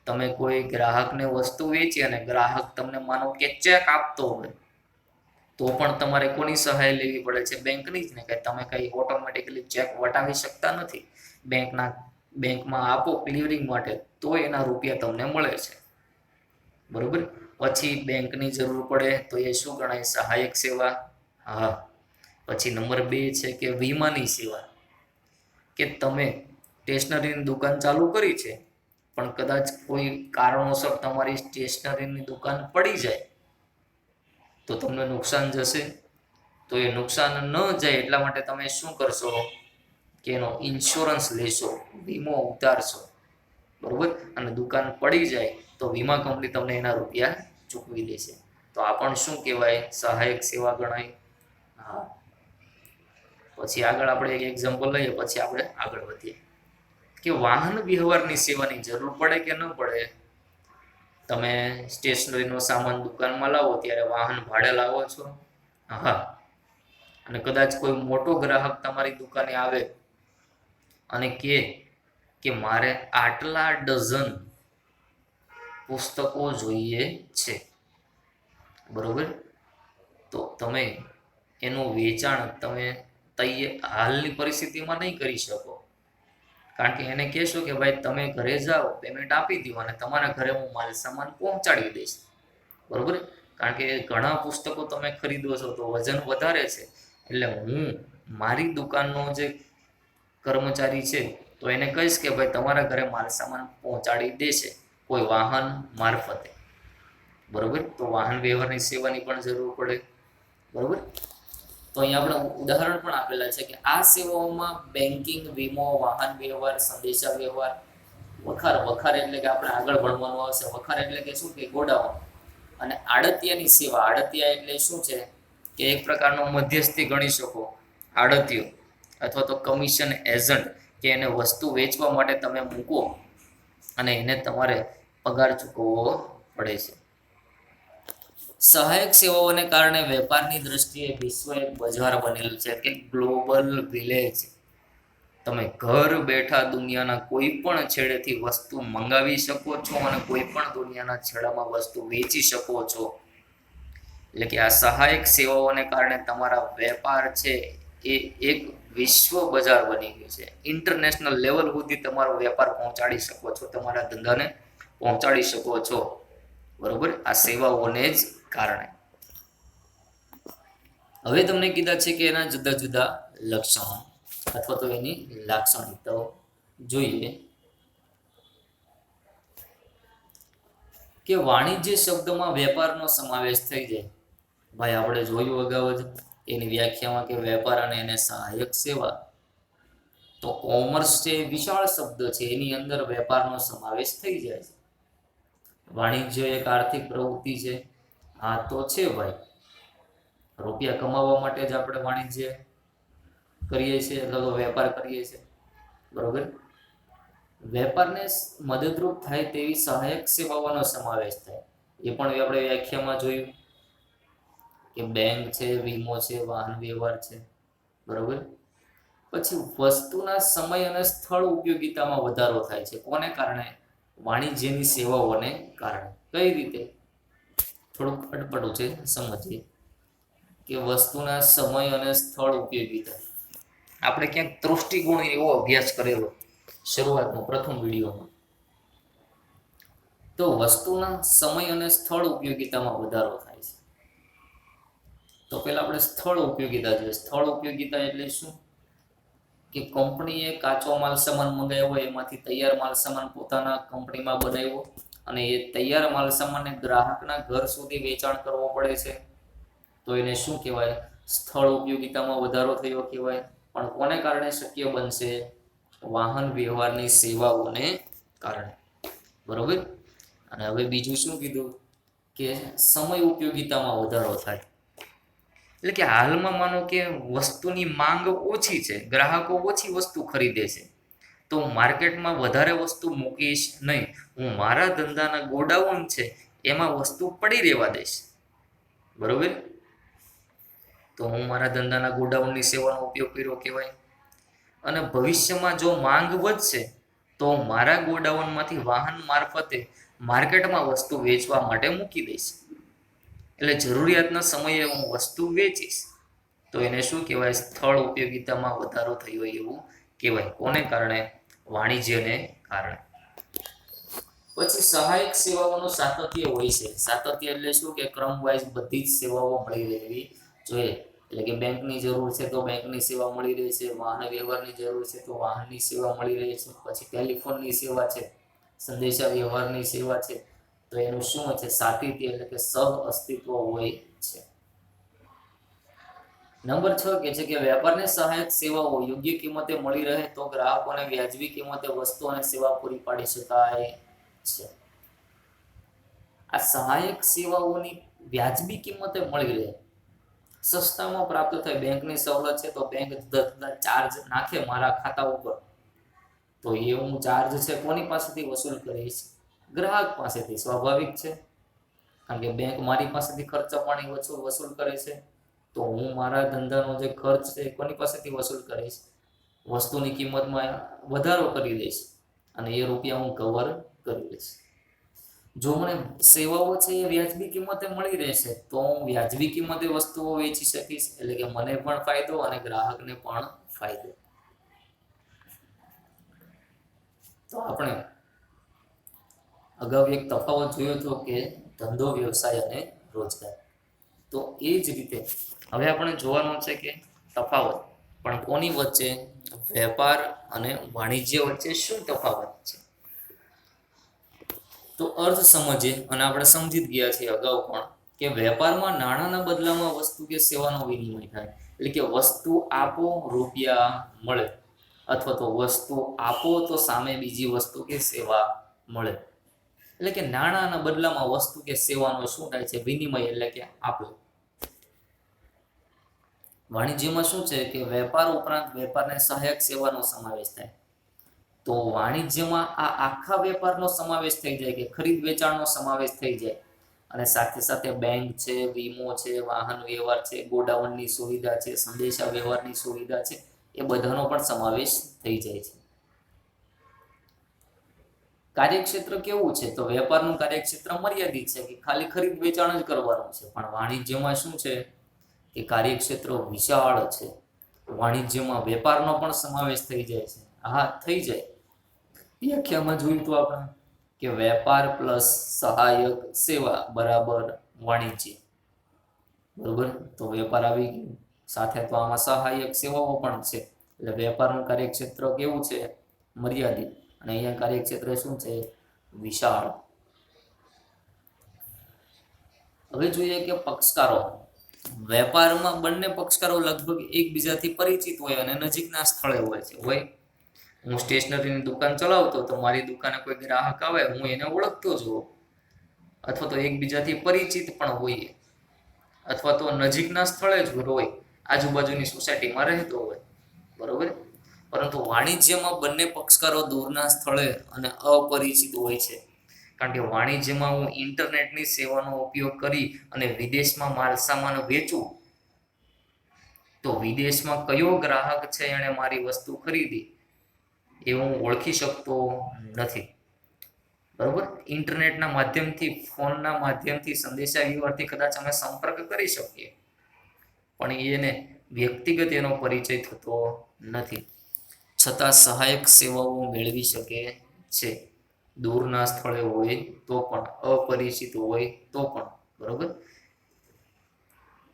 તમે કોઈ ગ્રાહકને વસ્તુ વેચી અને ગ્રાહક તમને માનો કે ચેક આપતો હોય તો પણ તમારે કોની સહાય લેવી પડે છે? બેંકની જ ને. કે તમે કઈ ઓટોમેટિકલી ચેક વટાવી શકતા નથી. બેંકમાં આપો ક્લિયરિંગ માટે તો એના રૂપિયા તમને મળે છે. બરોબર. પછી બેંકની જરૂર પડે તો એ શું ગણાય? સહાયક સેવા. હા, પછી નંબર 2 છે કે વીમાની સેવા, કે તમે સ્ટેશનરીની દુકાન ચાલુ કરી છે પણ કદાચ કોઈ કારણોસર તમારી સ્ટેશનરીની દુકાન પડી જાય તો તમને નુકસાન જશે. તો એ નુકસાન ન જાય એટલા માટે તમે શું કરશો કે એનો ઇન્સ્યોરન્સ લેશો, વીમો ઉતારશો, બરોબર. અને દુકાન પડી જાય તો વીમા કંપની તમને એના રૂપિયા ચૂકવી દેશે. તો આ પણ શું કહેવાય, સહાયક સેવા ગણાય. હા. પછી આગળ આપણે એક એક્ઝામ્પલ લઈએ, પછી આપણે આગળ વધીએ કે વાહન વ્યવહારની સેવાની જરૂર પડે કે ન પડે. તમે સ્ટેશનરીનો સામાન દુકાનમાં લાવો ત્યારે વાહન ભાડે લાવો છો. હા. અને કદાચ કોઈ મોટો ગ્રાહક તમારી દુકાને આવે અને કહે કે મારે આટલા ડઝન પુસ્તકો જોઈએ છે, બરોબર. તો તમે એનું વેચાણ તમે હાલની પરિસ્થિતિમાં નહીં કરી શકો, કારણ કે એને કહેશો કે ભાઈ તમે ઘરે જાઓ, પેમેન્ટ આપી દો અને તમારા ઘરે હું માલ સામાન પહોંચાડી દઈશ, બરોબર. કારણ કે ઘણા પુસ્તકો તમે ખરીદો છો તો વજન વધારે છે, એટલે હું મારી દુકાનનો જે કર્મચારી છે તો એને કહીશ કે ભાઈ તમારા ઘરે માલ સામાન પહોંચાડી દેશે કોઈ વાહન મારફતે, બરોબર. તો વાહન વ્યવહારની સેવાની પણ જરૂર પડે, બરોબર. તો અહીંયા આપણે ઉદાહરણ પણ આપેલા છે કે આ સેવાઓમાં બેન્કિંગ, વીમો, વાહન વ્યવહાર, સંદેશા વ્યવહાર, વખાર એટલે કે આપણે આગળ ભણવાનું આવશે. વખાર એટલે કે શું કે ગોડાઉન. અને આડતિયાની સેવા, આડતિયા એટલે શું છે કે એક પ્રકારનો મધ્યસ્થી ગણી શકો, આડતિયો અથવા તો કમિશન એજન્ટ, કે એને વસ્તુ વેચવા માટે તમે મૂકો અને એને તમારે પગાર ચૂકવવો પડે છે. સહાયક સેવાઓને કારણે વેપારની દ્રષ્ટિએ વિશ્વ એક બજાર બનેલું છે કે ગ્લોબલ વિલેજ. તમે ઘર બેઠા દુનિયાના કોઈ પણ છેડેથી વસ્તુ મંગાવી શકો છો અને કોઈ પણ દુનિયાના છેડામાં વસ્તુ વેચી શકો છો. એટલે કે આ સહાયક સેવાઓને કારણે તમારા વેપાર છે એ એક વિશ્વ બજાર બની ગયું છે. ઇન્ટરનેશનલ લેવલ સુધી તમારો વેપાર પહોંચાડી શકો છો, તમારા ધંધાને પહોંચાડી શકો છો, બરોબર. આ સેવાઓને જ કારણે. હવે તમને કીધા છે કે એના જુદા જુદા લક્ષણો અથવા તો એની લાક્ષણિકતાઓ જોઈએ. કે વાણિજ્ય શબ્દમાં વેપારનો સમાવેશ થઈ જાય. ભાઈ આપણે જોયું અગાઉ જ એની વ્યાખ્યામાં કે વેપાર અને એને સહાયક સેવા. તો કોમર્સ જે વિશાળ શબ્દ છે એની અંદર વેપારનો સમાવેશ થઈ જાય છે. વાણિજ્ય એક આર્થિક પ્રવૃત્તિ છે. હા તો છે ભાઈ, રૂપિયા કમાવા માટે જ આપણે વાણિજ્ય કરીએ છીએ અથવા તો વેપાર કરીએ છીએ, બરોબર. વેપારને મદદરૂપ થાય તેવી સહાયક સેવાઓનો સમાવેશ થાય. એ પણ આપણે વ્યાખ્યામાં જોયું કે બેંક છે, વીમો છે, વાહન વ્યવહાર છે, બરોબર. પછી વસ્તુના સમય અને સ્થળ ઉપયોગિતામાં વધારો થાય છે. કોને કારણે? વાણિજ્યની સેવાઓને કારણે. કઈ રીતે? થોડુંક અટપટું છે, સમજીએ કે વસ્તુના સમય અને સ્થળ ઉપયોગિતા. આપણે ક્યાંક દૃષ્ટિગુણ એવો અભ્યાસ કરેલો શરૂઆતમાં પ્રથમ વિડીયોમાં. તો વસ્તુના સમય અને સ્થળ ઉપયોગિતામાં વધારો થાય છે. તો પહેલા આપણે સ્થળ ઉપયોગિતા જોઈએ. સ્થળ ઉપયોગિતા એટલે શું કે કંપનીએ કાચો માલ સામાન મંગાવ્યો, એમાંથી તૈયાર માલ સામાન પોતાના કંપનીમાં બનાવ્યો અને એ તૈયાર માલ સામાનને ગ્રાહકના ઘર સુધી વેચાણ કરવો પડે છે. તો એને શું કહેવાય? સ્થળ ઉપયોગિતામાં વધારો થયો કહેવાય. પણ કોને કારણે શક્ય બનશે? વાહન વ્યવહારની સેવાઓને કારણે, બરોબર. અને હવે બીજું શું કીધું કે સમય ઉપયોગિતામાં વધારો થાય. એટલે કે હાલમાં માનો કે વસ્તુની માંગ ઓછી છે, ગ્રાહકો ઓછી વસ્તુ ખરીદે છે, તો માર્કેટમાં વધારે વસ્તુ મૂકીશ નહીં. હું મારા ધંધાના ગોડાઉન છે એમાં વસ્તુ પડી રહેવા દઈશ, બરોબર. તો હું મારા ધંધાના ગોડાઉનની સેવાનો ઉપયોગ કર્યો કહેવાય. અને ભવિષ્યમાં જો માંગ વધશે તો મારા ગોડાઉનમાંથી વાહન મારફતે માર્કેટમાં વસ્તુ વેચવા માટે મૂકી દઈશ. એટલે જરૂરિયાતના સમયે હું વસ્તુ વેચીશ. તો એને શું કહેવાય? સ્થળ ઉપયોગિતામાં વધારો થયો એવું કહેવાય. કોને કારણે? વાણિજ્યને કારણે. પછી સહાયક સેવાઓનું સાતત્ય હોય છે. સાતત્ય એટલે શું કે ક્રમ વાઇઝ બધી જ સેવાઓ મળી રહેવી જોઈએ. એટલે કે બેંકની જરૂર છે તો બેંકની સેવા મળી રહે છે, વાહન વ્યવહારની જરૂર છે તો વાહનની સેવા મળી રહે છે, પછી ટેલિફોનની સેવા છે, સંદેશા વ્યવહારની સેવા છે, તો એનું શું છે સાતિત્ય એટલે કે સહ અસ્તિત્વ હોય છે. નંબર 6 કે છે કે વેપારને સહાયક સેવાઓ યોગ્ય કિંમતે મળી રહે તો ગ્રાહકોને વ્યાજબી કિંમતે વસ્તુ અને સેવા પૂરી પાડી શકાય છે. આ સહાયક સેવાઓની વ્યાજબી કિંમતે મળી રહે, સસ્તામાં પ્રાપ્ત થાય, બેંકની સવલત છે તો બેંક ચાર્જ નાખે મારા ખાતા ઉપર, તો એ હું ચાર્જ છે કોની પાસેથી વસૂલ કરીશ? ગ્રાહક પાસેથી. સ્વાભાવિક છે, કારણ કે બેંક મારી પાસેથી ખર્ચા પાણી વસૂલ કરે છે, તો હું મારા ધંધાનો જે ખર્ચ છે કોની પાસેથી વસૂલ કરીશ? વસ્તુની કિંમતમાં વધારો કરી દઈશ અને એ રૂપિયા હું કવર કરી લઈશ. જો મને સેવાઓ છે એ વ્યાજબી કિંમતે મળી રહેશે તો હું વ્યાજબી કિંમતે વસ્તુઓ વેચી શકીશ, એટલે કે મને પણ ફાયદો અને ગ્રાહકને પણ ફાયદો. તો આપણે અગાઉ એક તફાવત જોયો હતો કે ધંધો, વ્યવસાય અને રોજગાર. તો એ જ રીતે હવે આપણે જોવાનું છે કે તફાવત પણ કોની વચ્ચે? વેપાર અને વાણિજ્ય વચ્ચે શું તફાવત છે? તો અર્થ સમજીએ, અને આપણે સમજી જ ગયા છીએ અગાઉ પણ કે વેપારમાં નાણાંના બદલામાં વસ્તુ કે સેવાનો વિનિમય થાય, એટલે કે વસ્તુ આપો રૂપિયા મળે, અથવા તો વસ્તુ આપો તો સામે બીજી વસ્તુ કે સેવા મળે. એટલે કે નાણાંના બદલામાં વસ્તુ કે સેવાનો શું થાય છે? વિનિમય, એટલે કે આપો. વાણિજ્યમાં શું છે કે વેપાર ઉપરાંત વેપારને સહાયક સેવાનો સમાવેશ થાય. તો વાણિજ્યમાં આ આખા વેપારનો સમાવેશ થઈ જાય, કે ખરીદ વેચાણનો સમાવેશ થઈ જાય, અને સાથે સાથે બેંક છે, વીમો છે, વાહન વ્યવહાર છે, ગોડાઉનની સુવિધા છે, સંદેશા વ્યવહારની સુવિધા છે, એ બધાનો પણ સમાવેશ થઈ જાય છે. કાર્યક્ષેત્ર કેવું છે? તો વેપારનું કાર્યક્ષેત્ર મર્યાદિત છે, કે ખાલી ખરીદ વેચાણ જ કરવાનું છે. પણ વાણિજ્યમાં શું છે કે કાર્યક્ષેત્ર વિશાળ છે. વાણિજ્યમાં વેપારનો પણ સમાવેશ થઈ જાય છે. હા, થઈ જાય. વ્યાખ્યામાં જોયું તો આપણે કે વેપાર પ્લસ સહાયક સેવા બરાબર વાણિજ્ય. બરોબર, તો વેપાર આવી ગયું, સાથે તો આમાં સહાયક સેવાઓ પણ છે. એટલે વેપારનું કાર્યક્ષેત્ર કેવું છે? મર્યાદિત. અને અહીંયા કાર્યક્ષેત્ર શું છે? વિશાળ. હવે જોઈએ કે પક્ષકારો. વેપારમાં બંને પક્ષકારો લગભગ એકબીજાથી પરિચિત હોય અને નજીકના સ્થળે હોય છે. હું સ્ટેશનરીની દુકાન ચલાવતો તો મારી દુકાને કોઈ ગ્રાહક આવે, હું એને ઓળખતો જ હોઉં, અથવા તો એકબીજાથી પરિચિત પણ હોઈએ, અથવા તો નજીકના સ્થળે જ હોય, આજુબાજુની સોસાયટીમાં રહેતો હોય. બરોબર. પરંતુ વાણિજ્યમાં બંને પક્ષકારો દૂરના સ્થળે અને અપરિચિત હોય છે. કારણ કે વાણિજ્યમાં હું ઇન્ટરનેટની સેવાનો ઉપયોગ કરી અને વિદેશમાં માલ સામાન વેચું, તો વિદેશમાં કયો ગ્રાહક છે એણે મારી વસ્તુ ખરીદી એ હું ઓળખી શકતો નથી. બરોબર. ઇન્ટરનેટના માધ્યમથી, ફોનના માધ્યમથી, સંદેશા વ્યવહારથી કદાચ અમે સંપર્ક કરી શકીએ, પણ એને વ્યક્તિગત એનો પરિચય થતો નથી. છતાં સહાયક સેવાઓ મેળવી શકે છે, દૂરના સ્થળે હોય તો પણ, અપરિચિત હોય તો પણ. બરોબર.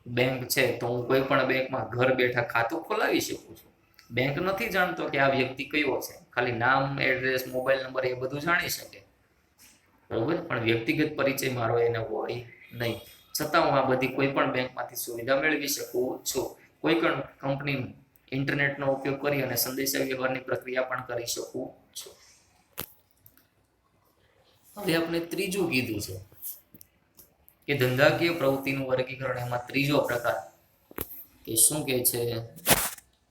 બેંક છે તો હું કોઈ પણ બેંકમાં ઘર બેઠા ખાતું ખોલાવી શકું છું. બેંક નથી જાણતો કે આ વ્યક્તિ કયો છે, ખાલી નામ, એડ્રેસ, મોબાઈલ નંબર એ બધું જાણી શકે. બરોબર. પણ વ્યક્તિગત પરિચય મારો એને હોય નહીં. છતાં હું આ બધી કોઈ પણ બેંકમાંથી સુવિધા મેળવી શકું છું. કોઈ પણ કંપની ઇન્ટરનેટનો ઉપયોગ કરી અને સંદેશા વ્યવહારની પ્રક્રિયા પણ કરી શકું છું. હવે આપણે ત્રીજું કીધું છે કે ધંધાકીય પ્રવૃત્તિનું વર્ગીકરણ. એમાં ત્રીજો પ્રકાર કે શું કે છે?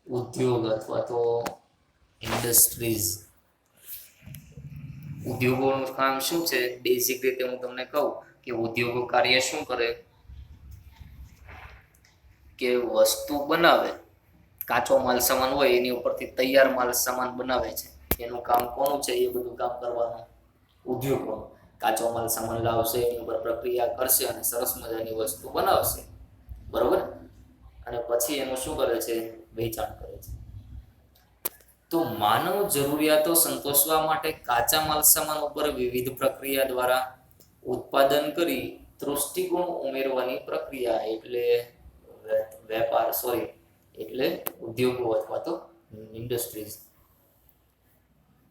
ઉદ્યોગ અથવા તો ઇન્ડસ્ટ્રીઝ. ઉદ્યોગોનું કામ શું છે? બેઝિક રીતે હું તમને કહું કે ઉદ્યોગો કાર્ય શું કરે? કે વસ્તુ બનાવે, કાચો માલ સામાન હોય એની ઉપરથી તૈયાર માલ સામાન બનાવે છે. એનું કામ કોનું છે? એ બધું કામ કરવાનું ઉદ્યોગોનું. કાચો માલ સામાન લાવશે, એની ઉપર પ્રક્રિયા કરશે અને સરસ મજાની વસ્તુ બનાવશે. બરોબર. અને પછી એનું શું કરે છે? વેચાણ કરે છે. તો માનવ જરૂરિયાતો સંતોષવા માટે કાચા માલ સામાન ઉપર વિવિધ પ્રક્રિયા દ્વારા ઉત્પાદન કરી દૃષ્ટિકોણ ઉમેરવાની પ્રક્રિયા એટલે વેપાર એટલે ઉદ્યોગો અથવા તો ઇન્ડસ્ટ્રીઝ.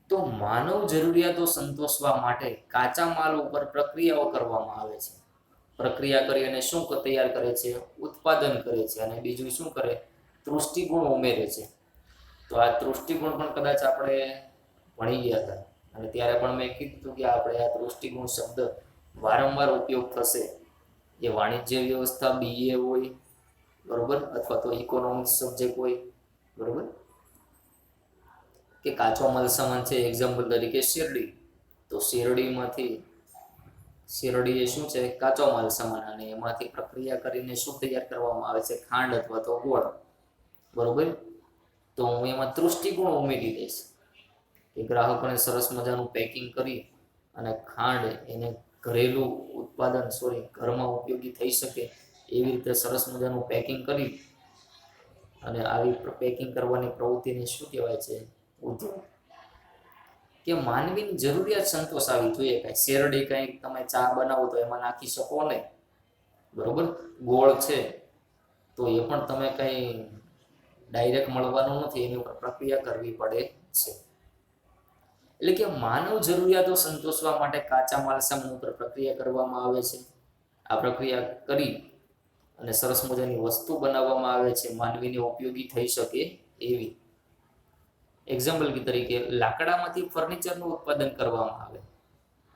તો માનવ જરૂરિયાતો સંતોષવા માટે કાચા માલ ઉપર પ્રક્રિયાઓ કરવામાં આવે છે. પ્રક્રિયા કરી અને શું તૈયાર કરે છે? ઉત્પાદન કરે છે. અને બીજું શું કરે? તૃષ્ટિગુણ ઉમેરે છે. તો આ તૃષ્ટિગુણ પણ કદાચ આપણે ભણી ગયા હતા અને ત્યારે પણ મેં કીધું કે આપણે આ તૃષ્ટિગુણ શબ્દ વારંવાર ઉપયોગ થશે. એ વાણિજ્ય વ્યવસ્થા BA હોય, બરોબર, અથવા તો ઇકોનોમિક્સ સબ્જેક્ટ હોય, બરોબર, કે કાચો માલ સામાન છે. એક્ઝામ્પલ તરીકે શેરડી. તો શેરડી એ શું છે? કાચો માલ સામાન. અને એમાંથી પ્રક્રિયા કરીને શું તૈયાર કરવામાં આવે છે? ખાંડ અથવા તો ગોળ, બરોબર. તો હું એમાં તૃષ્ટિગુણ ઉમેરી દઈશ કે ગ્રાહકોને સરસ મજાનું પેકિંગ કરી અને ખાંડ એને ઘરેલું ઉત્પાદન ઘરમાં ઉપયોગી થઈ શકે એવી રીતે સરસ મજાનું પેકિંગ કરી અને આવી પેકિંગ કરવાની પ્રવૃત્તિને શું કહેવાય છે? ઉદ્યોગ. કે માનવીની જરૂરિયાત સંતોષાવી જોઈએ. કાંઈ શેરડી કંઈક તમે ચા બનાવો તો એમાં નાખી શકો નહીં, બરોબર. ગોળ છે તો એ પણ તમે કંઈ ડાયરેક્ટ મળવાનું નથી, એની ઉપર પ્રક્રિયા કરવી પડે છે. એટલે કે માનવ જરૂરિયાતો સંતોષવા માટે કાચા માલ સામાન ઉપર પ્રક્રિયા કરવામાં આવે છે. આ પ્રક્રિયા કરી અને સરસ મજાની વસ્તુ બનાવવામાં આવે છે, માનવીને ઉપયોગી થઈ શકે એવી. એક્ઝામ્પલ તરીકે લાકડામાંથી ફર્નિચરનું ઉત્પાદન કરવામાં આવે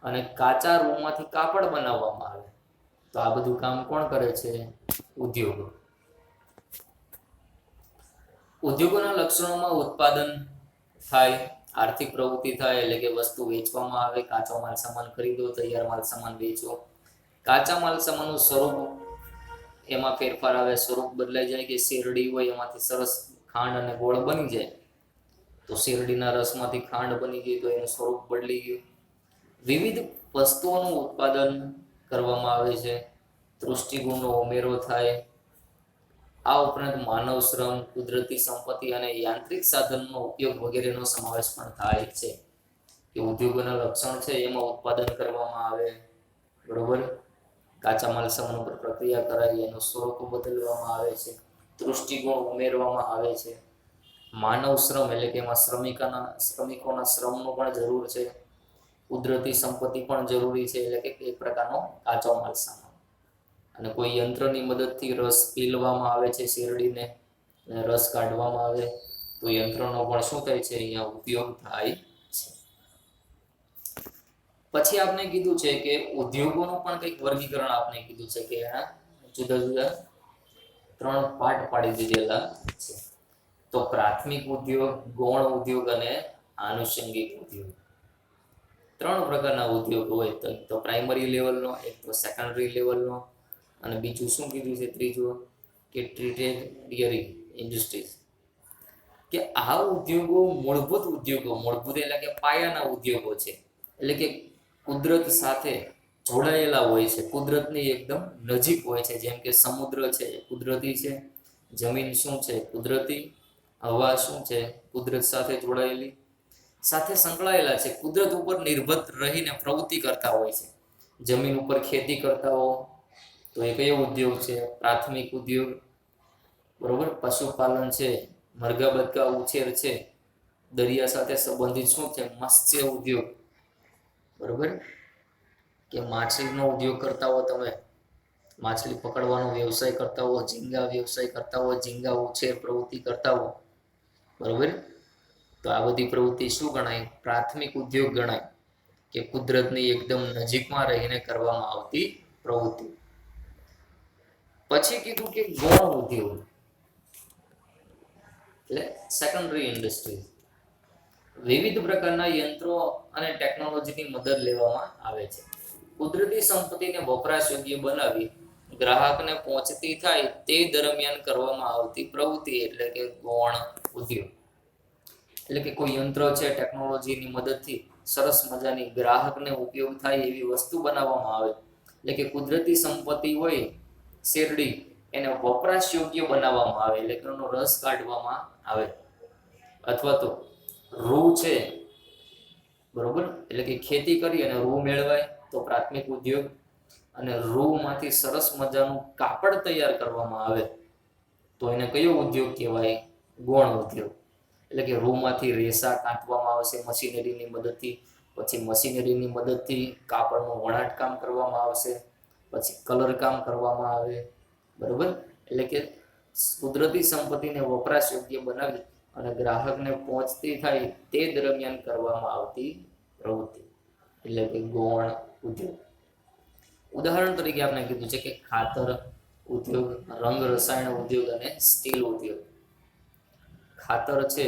અને કાચા રૂમાંથી કાપડ બનાવવામાં આવે. તો આ બધું કામ કોણ કરે છે? ઉદ્યોગો. ઉદ્યોગોના લક્ષણોમાં ઉત્પાદન થાય, આર્થિક પ્રવૃત્તિ થાય, એટલે કે વસ્તુ વેચવામાં આવે. કાચો માલ સામાન ખરીદો, તૈયાર માલ સામાન વેચો. કાચા માલ સામાનનું સ્વરૂપ, એમાં ફેરફાર આવે, સ્વરૂપ બદલાઈ જાય. કે શેરડી હોય એમાંથી સરસ ખાંડ અને ગોળ બની જાય, તો શેરડીના રસમાંથી ખાંડ બની ગઈ તો એનું સ્વરૂપ બદલી ગયું. વિવિધ વસ્તુઓનું ઉત્પાદન કરવામાં આવે છે, તૃષ્ટિગુણનો ઉમેરો થાય. આ ઉપરાંત માનવ શ્રમ, કુદરતી સંપત્તિ અને યાંત્રિક સાધનનો ઉપયોગ વગેરેનો સમાવેશ પણ થાય છે. કે ઉદ્યોગોના લક્ષણ છે એમાં ઉત્પાદન કરવામાં આવે, બરોબર. કાચા માલ સામાન પર પ્રક્રિયા કરાવી એનું સ્વરૂપ બદલવામાં આવે છે, તૃષ્ટિગુણ ઉમેરવામાં આવે છે. માનવ શ્રમ એટલે કે એમાં શ્રમિકોના શ્રમનો પણ જરૂર છે. કુદરતી સંપત્તિ પણ જરૂરી છે, એટલે કે એક પ્રકારનો કાચો માલ સામાન. અને કોઈ યંત્રની મદદથી રસ પીલવામાં આવે છે શેરડીને, અને રસ કાઢવામાં આવે તો યંત્રનો પણ શું થાય છે? અહીંયા ઉપયોગ થાય છે. પછી આપણે કીધું છે કે ઉદ્યોગોનું પણ કંઈક વર્ગીકરણ આપણે કીધું છે કે એના જુદા જુદા 3 પાર્ટ પાડી દીધેલા છે. તો પ્રાથમિક ઉદ્યોગ, ગૌણ ઉદ્યોગ અને આનુષંગિક ઉદ્યોગ. 3 પ્રકારના ઉદ્યોગ હોય. તો પ્રાઇમરી લેવલનો, એક તો સેકન્ડરી લેવલનો, અને બીજું શું કીધું છે? ત્રીજું કે ટર્ટિયરી ઇન્ડસ્ટ્રીઝ. કે આ ઉદ્યોગો મૂળભૂત એટલે કે પાયાના ઉદ્યોગો છે. એટલે કે કુદરત સાથે જોડાયેલા હોય છે, કુદરતની એકદમ નજીક હોય છે. જેમ કે સમુદ્ર છે, કુદરતી છે. જમીન શું છે? કુદરતી. હવા શું છે? કુદરત સાથે જોડાયેલી, સાથે સંકળાયેલા છે. કુદરત ઉપર નિર્ભર રહીને પ્રવૃત્તિ કરતા હોય છે. જમીન ઉપર ખેતી કરતા હો તો એ કયો ઉદ્યોગ છે? પ્રાથમિક ઉદ્યોગ, બરોબર. પશુપાલન છે, મરઘા બતકા ઉછેર છે. દરિયા સાથે સંબંધિત શું છે? મત્સ્ય ઉદ્યોગ, બરોબર. કે માછલીનો ઉદ્યોગ કરતા હો, તમે માછલી પકડવાનો વ્યવસાય કરતા હો, ઝીંગા વ્યવસાય કરતા હો, ઝીંગા ઉછેર પ્રવૃત્તિ કરતા હો, બરોબર. તો આ બધી પ્રવૃત્તિ શું ગણાય? પ્રાથમિક ઉદ્યોગ ગણાય. કે કુદરતની એકદમ નજીકમાં રહીને કરવામાં આવતી પ્રવૃત્તિ. પછી કીધું કે ગૌણ ઉદ્યોગ એટલે સેકન્ડરી ઇન્ડસ્ટ્રી. વિવિધ પ્રકારના યંત્રો અને ટેકનોલોજીની મદદ લેવામાં આવે છે. કુદરતી સંપત્તિને વપરાશ યોગ્ય બનાવી ગ્રાહકને પહોંચતી થાય તે દરમિયાન કરવામાં આવતી પ્રવૃત્તિ એટલે કે ગૌણ ઉદ્યોગ. એટલે કે કોઈ યંત્ર છે, ટેકનોલોજીની મદદથી સરસ મજાની ગ્રાહકને ઉપયોગ થાય એવી વસ્તુ બનાવવામાં આવે. એટલે કે કુદરતી સંપત્તિ હોય શેરડી, એને વપરાશ યોગ્ય બનાવવામાં આવે, એટલે કે એનો રસ કાઢવામાં આવે. અથવા તો રૂ છે, બરોબર. એટલે કે ખેતી કરી અને રૂ મેળવાય તો પ્રાથમિક ઉદ્યોગ. અને રૂમાંથી સરસ મજાનું કાપડ તૈયાર કરવામાં આવે તો એને કયો ઉદ્યોગ કહેવાય? ગૌણ ઉદ્યોગ. એટલે કે રૂમાંથી રેસા કાઢવામાં આવશે મશીનરીની મદદથી, પછી મશીનરીની મદદથી કાપડનું વણાટકામ કરવામાં આવશે, પછી કલર કામ કરવામાં આવે, બરોબર. એટલે કે કુદરતી સંપત્તિને વપરાશ યોગ્ય બનાવી અને ગ્રાહકને પહોંચતી થાય તે દરમિયાન કરવામાં આવતી પ્રવૃત્તિ એટલે કે ગૌણ ઉદ્યોગ. ઉદાહરણ તરીકે આપણે કીધું છે કે ખાતર ઉદ્યોગ, રંગ રસાયણ ઉદ્યોગ અને સ્ટીલ ઉદ્યોગ. ખાતર છે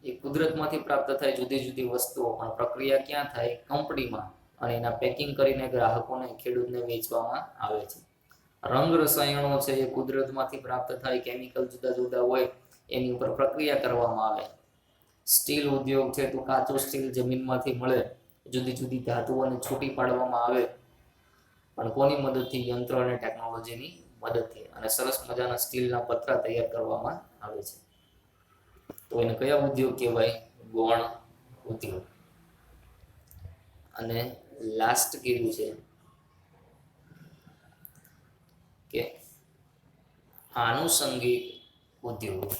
એ કુદરતમાંથી પ્રાપ્ત થાય જુદી જુદી વસ્તુઓ, પણ પ્રક્રિયા ક્યાં થાય? કંપનીમાં, અને એના પેકિંગ કરીને ગ્રાહકોને, ખેડૂતને વેચવામાં આવે છે. રંગ રસાયણો છે એ કુદરતમાંથી પ્રાપ્ત થાય, કેમિકલ જુદા જુદા હોય, એની ઉપર પ્રક્રિયા કરવામાં આવે. સ્ટીલ ઉદ્યોગ છે તો કાચું સ્ટીલ જમીનમાંથી મળે, જુદી જુદી ધાતુઓને છૂટી પાડવામાં આવે, પણ કોની મદદથી? યંત્ર અને ટેકનોલોજીની મદદથી. અને સરસ મજાના સ્ટીલના પતરા તૈયાર કરવામાં આવે છે. તો એને કયા ઉદ્યોગ કહેવાય? ગૌણ ઉદ્યોગ. અને લાસ્ટ કીધું છે કે આનુષંગિક ઉદ્યોગ.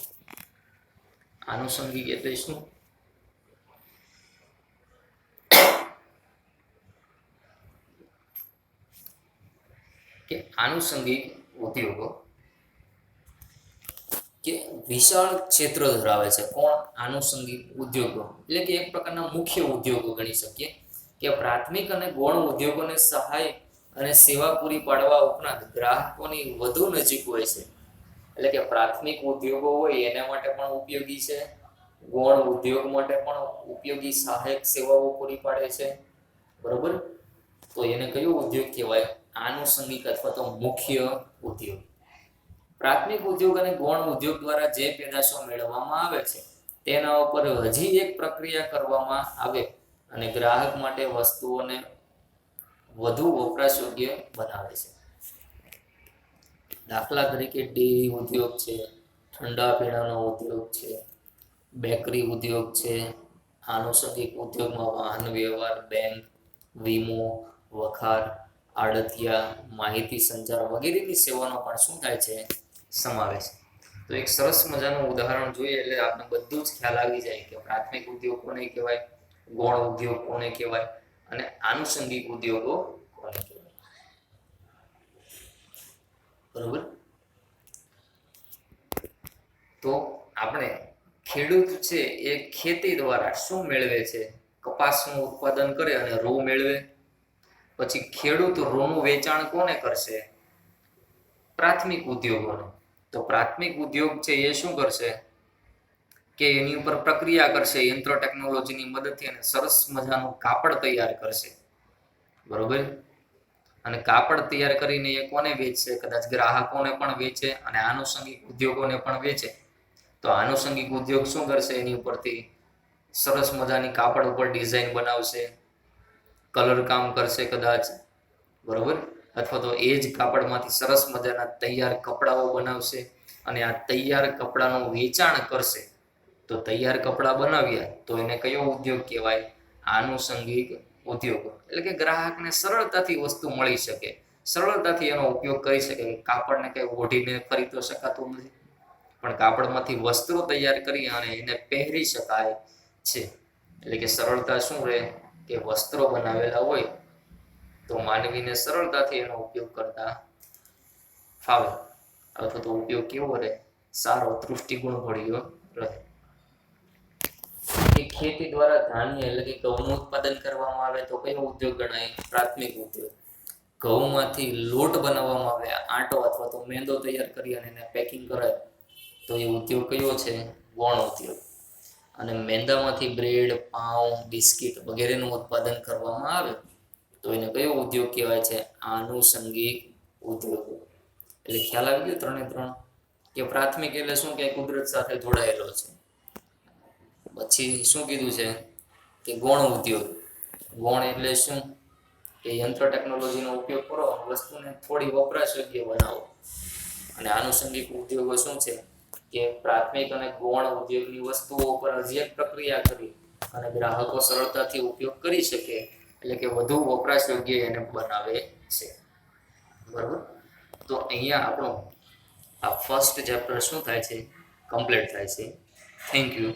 આનુષંગિક એટલે શું? કે આનુષંગિક ઉદ્યોગો કે વિશાળ ક્ષેત્ર ધરાવે છે. કોણ? આનુષંગિક ઉદ્યોગો. એટલે કે એક પ્રકારના મુખ્ય ઉદ્યોગો ગણી શકીએ કે પ્રાથમિક અને ગૌણ ઉદ્યોગોને સહાય અને સેવા પૂરી પાડવા ઉપરાંત ગ્રાહકોની વધુ નજીક હોય છે. એટલે કે પ્રાથમિક ઉદ્યોગો હોય એના માટે પણ ઉપયોગી છે, ગૌણ ઉદ્યોગ માટે પણ ઉપયોગી સહાયક સેવાઓ પૂરી પાડે છે, બરોબર. તો એને કયો ઉદ્યોગ કહેવાય? આનુષંગિક અથવા તો મુખ્ય ઉદ્યોગ. પ્રાથમિક ઉદ્યોગ અને ગૌણ ઉદ્યોગ દ્વારા જે પેદાશો મેળવવામાં આવે છે તેના ઉપર હજી એક પ્રક્રિયા કરવામાં આવે અને ગ્રાહક માટે વસ્તુઓને વધુ વપરાશ યોગ્ય બનાવે છે. દાખલા તરીકે ડેરી ઉદ્યોગ છે, ઠંડા પીણાનો ઉદ્યોગ છે, બેકરી ઉદ્યોગ છે. આનુષંગિક ઉદ્યોગમાં વાહન વ્યવહાર, બેંક, વીમો, વખાર, આડતિયા, માહિતી સંચાર વગેરેની સેવાનો પણ શું થાય છે? સમાવેશ. તો એક સરસ મજાનું ઉદાહરણ જોઈએ એટલે આપણે બધું જ ખ્યાલ આવી જાય કે પ્રાથમિક ઉદ્યોગ કોને કહેવાય, ગૌણ ઉદ્યોગ કોને કહેવાય અને આનુષંગિક ઉદ્યોગો કોને કહેવાય, બરોબર. તો આપણે ખેડૂત છે એ ખેતી દ્વારા શું મેળવે છે? કપાસનું ઉત્પાદન કરે અને રૂ મેળવે. પછી ખેડૂત રૂનું વેચાણ કોને કરશે? પ્રાથમિક ઉદ્યોગોને. તો પ્રાથમિક ઉદ્યોગ છે એ શું કરશે કે એની ઉપર પ્રક્રિયા કરશે, યંત્ર ટેકનોલોજીની મદદથી, અને સરસ મજાનું કાપડ તૈયાર કરશે, બરોબર. અને કાપડ તૈયાર કરીને એ કોને વેચશે? કદાચ ગ્રાહકોને પણ વેચે અને આનુષંગિક ઉદ્યોગોને પણ વેચે. તો આનુષંગિક ઉદ્યોગ શું કરશે? એની ઉપરથી સરસ મજાની કાપડ ઉપર ડિઝાઇન બનાવશે, કલર કામ કરશે કદાચ, બરોબર. અથવા તો એ જ કાપડમાંથી સરસ મજાના તૈયાર કપડાઓ બનાવશે અને આ તૈયાર કપડાનું વેચાણ કરશે. તો તૈયાર કપડાં બનાવ્યા તો એને કયો ઉદ્યોગ કહેવાય? આનુષંગિક ઉદ્યોગ. એટલે કે ગ્રાહકને સરળતાથી વસ્તુ મળી શકે, સરળતાથી એનો ઉપયોગ કરી શકે. કાપડને કંઈ ઓઢીને ફરી તો શકાતું નથી, પણ કાપડમાંથી વસ્ત્રો તૈયાર કરી અને એને પહેરી શકાય છે. એટલે કે સરળતા શું રહે કે વસ્ત્રો બનાવેલા હોય તો માનવીને સરળતાથી એનો ઉપયોગ કરતા ફાવે, અથવા તો ઉપયોગ કેવો રહે? સારો, તૃષ્ટિગુણ ભળ્યો રહે. ખેતી દ્વારા ધાન્ય એટલે કે ઘઉંનું ઉત્પાદન કરવામાં આવે તો કયો ઉદ્યોગ ગણાય? પ્રાથમિક ઉદ્યોગ. ઘઉંમાંથી લોટ બનાવવામાં આવે, આટો અથવા તો મેંદો તૈયાર કરી અને એને પેકિંગ કરાય તો એ ઉદ્યોગ કયો છે? ગૌણ ઉદ્યોગ. અને મેંદામાંથી બ્રેડ, પાઉં, બિસ્કિટ વગેરેનું ઉત્પાદન કરવામાં આવે તો એને કયો ઉદ્યોગ કહેવાય છે? આનુષંગિક ઉદ્યોગ. એટલે ખ્યાલ આવી ગયો ત્રણે ત્રણ કે પ્રાથમિક એટલે શું કે કુદરત સાથે જોડાયેલો છે. પછી શું કીધું છે કે ગૌણ ઉદ્યોગ. ગૌણ એટલે શું કે યંત્ર ટેકનોલોજીનો ઉપયોગ કરો, વસ્તુને થોડી વપરાશ યોગ્ય બનાવો. અને આનુષંગિક ઉદ્યોગો શું છે કે પ્રાથમિક અને ગૌણ ઉદ્યોગની વસ્તુઓ ઉપર હજી એક પ્રક્રિયા કરી અને ગ્રાહકો સરળતાથી ઉપયોગ કરી શકે, એટલે કે વધુ વપરાશ યોગ્ય એને બનાવે છે, બરાબર. તો અહીંયા આપણો આ ફર્સ્ટ ચેપ્ટર શું થાય છે, કમ્પ્લીટ થાય છે. Thank you.